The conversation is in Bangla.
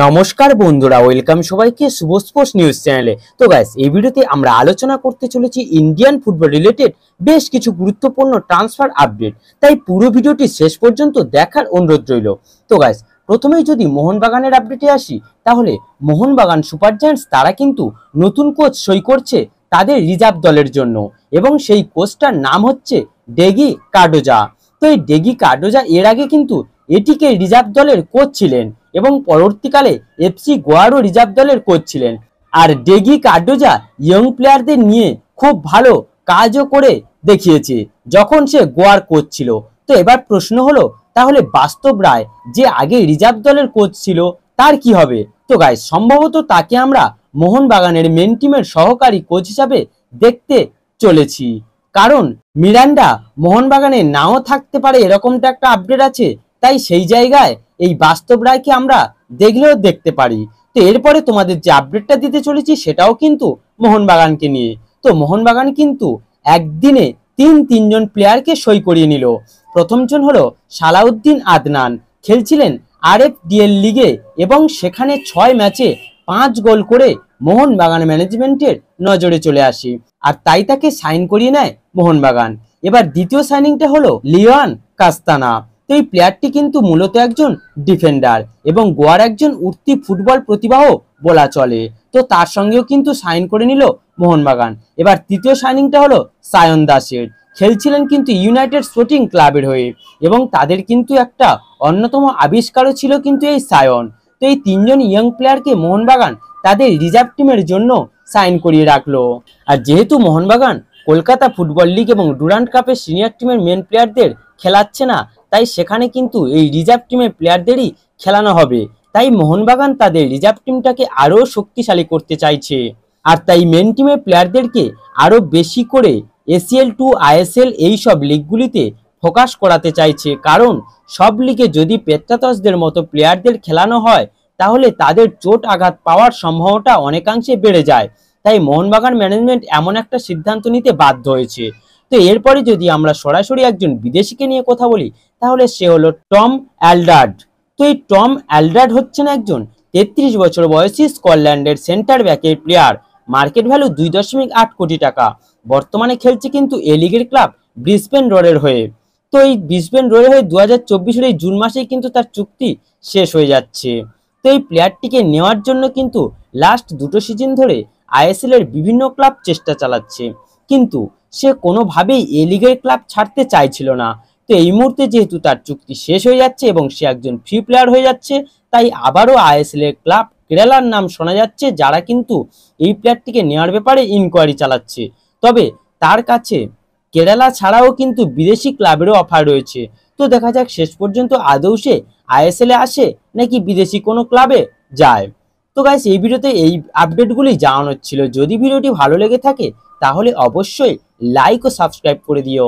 নমস্কার বন্ধুরা, ওয়েলকাম সবাইকে শুভ স্পোর্টস নিউজ চ্যানেলে। তো গাইস, এই ভিডিওতে আমরা আলোচনা করতে চলেছি ইন্ডিয়ান ফুটবল রিলেটেড বেশ কিছু গুরুত্বপূর্ণ ট্রান্সফার আপডেট। তাই পুরো ভিডিওটি শেষ পর্যন্ত দেখার অনুরোধ রইল। তো গাইস, প্রথমেই যদি মোহনবাগানের আপডেটে আসি, তাহলে মোহনবাগান সুপার জায়ান্টস তারা কিন্তু নতুন কোচ সই করছে তাদের রিজার্ভ দলের জন্য, এবং সেই কোচটার নাম হচ্ছে ডেগি কার্ডোজা। তো এই ডেগি কার্ডোজা এর আগে কিন্তু এটিকে রিজার্ভ দলের কোচ ছিলেন এবং পরবর্তীকালে এফসি গোয়ারও রিজার্ভ দলের কোচ ছিলেন। আর ডেগি কার্ডোজা ইয়ং প্লেয়ারদের নিয়ে খুব ভালো কাজও করে দেখিয়েছে যখন সে গোয়ার কোচ ছিল। তো এবার প্রশ্ন হলো, তাহলে বাস্তব রায় যে আগে রিজার্ভ দলের কোচ ছিল তার কি হবে? তো গাইস, সম্ভবত তাকে আমরা মোহনবাগানের মেন টিমের সহকারী কোচ হিসাবে দেখতে চলেছি, কারণ মিরান্ডা মোহনবাগানে নাও থাকতে পারে এরকমটা একটা আপডেট আছে। তাই সেই জায়গায় এই বাস্তব রায়কে আমরা দেখলেও দেখতে পারি। তো এরপরে তোমাদের যে আপডেটটা দিতে চলেছি সেটাও কিন্তু মোহনবাগানকে নিয়ে। তো মোহনবাগান কিন্তু একদিনে তিনজন প্লেয়ারকে সই করিয়ে নিল। প্রথমজন হলো সালাউদ্দিন আদনান, খেলছিলেন RFDL লিগে এবং সেখানে 6 ম্যাচে 5 গোল করে মোহনবাগান ম্যানেজমেন্টের নজরে চলে আসে, আর তাই তাকে সাইন করিয়ে নেয় মোহনবাগান। এবার দ্বিতীয় সাইনিংটা হলো লিওয়ান কাস্তানা। তো এই প্লেয়ারটি কিন্তু মূলত একজন ডিফেন্ডার এবং গোয়ার একজন উঠতি ফুটবল প্রতিভাও বলা চলে। তো তার সঙ্গেও কিন্তু সাইন করে নিল মোহনবাগান। এবার তৃতীয় সাইনিংটা হলো সায়ন দাসের, খেলছিলেন কিন্তু ইউনাইটেড স্পোর্টিং ক্লাবের হয়ে এবং তাদের কিন্তু একটা অন্যতম আবিষ্কারও ছিল কিন্তু এই সায়ন। তো এই তিনজন ইয়ং প্লেয়ারকে মোহনবাগান তাদের রিজার্ভ টিমের জন্য সাইন করিয়ে রাখলো। আর যেহেতু মোহনবাগান কলকাতা ফুটবল লিগ এবং ডুরান্ট কাপের সিনিয়র টিমের মেন প্লেয়ারদের খেলাচ্ছে না, তাই সেখানে কিন্তু এই রিজার্ভ টিমের প্লেয়ারদেরই খেলানো হবে। তাই মোহনবাগান তাদের রিজার্ভ টিমটাকে আরো শক্তিশালী করতে চাইছে, আর তাই মেন টিমের প্লেয়ারদেরকে আরো বেশি করে ACL2 ISL এই সব লিগগুলিতে ফোকাস করাতে চাইছে, কারণ সব লিগে যদি পেত্রাতসদের মতো প্লেয়ারদের খেলানো হয় তাহলে তাদের চোট আঘাত পাওয়ার সম্ভাবনাটা অনেকাংশে বেড়ে যায়। তাই মোহনবাগান ম্যানেজমেন্ট এমন একটা সিদ্ধান্ত নিতে বাধ্য হয়েছে। তো এরপরে যদি আমরা সরাসরি একজন বিদেশিকে নিয়ে কথা বলি, তাহলে সে হলো টম অ্যালডার্ড। তো এই টম অ্যালডার্ড হচ্ছেন একজন 33 বছর বয়সী স্কটল্যান্ডের সেন্টার ব্যাকের প্লেয়ার। মার্কেট ভ্যালু 2.8 কোটি টাকা। বর্তমানে খেলছে কিন্তু এ লিগের ক্লাব ব্রিসবেন রোডের হয়ে। তো এই ব্রিসবেন রোডের হয়ে 2024 এই জুন মাসেই কিন্তু তার চুক্তি শেষ হয়ে যাচ্ছে। তো এই প্লেয়ারটিকে নেওয়ার জন্য কিন্তু লাস্ট 2 সিজন ধরে ISL এর বিভিন্ন ক্লাব চেষ্টা চালাচ্ছে, কিন্তু সে কোনোভাবেই এ লিগের ক্লাব ছাড়তে চাইছিল না। তো এই মুহূর্তে যেহেতু তার চুক্তি শেষ হয়ে যাচ্ছে এবং সে একজন ফ্রি প্লেয়ার হয়ে যাচ্ছে, তাই আবারও ISL এর ক্লাব কেরালার নাম শোনা যাচ্ছে, যারা কিন্তু এই প্লেয়ারটিকে নেওয়ার ব্যাপারে ইনকোয়ারি চালাচ্ছে। তবে তার কাছে কেরালা ছাড়াও কিন্তু বিদেশি ক্লাবেরও অফার রয়েছে। তো দেখা যাক শেষ পর্যন্ত আদৌ সে ISL এ আসে নাকি বিদেশি কোনো ক্লাবে যায়। তো গাইস, এই ভিডিওতে এই আপডেটগুলি জানানোর ছিল। যদি ভিডিওটি ভালো লেগে থাকে তাহলে অবশ্যই লাইক ও সাবস্ক্রাইব করে দিও।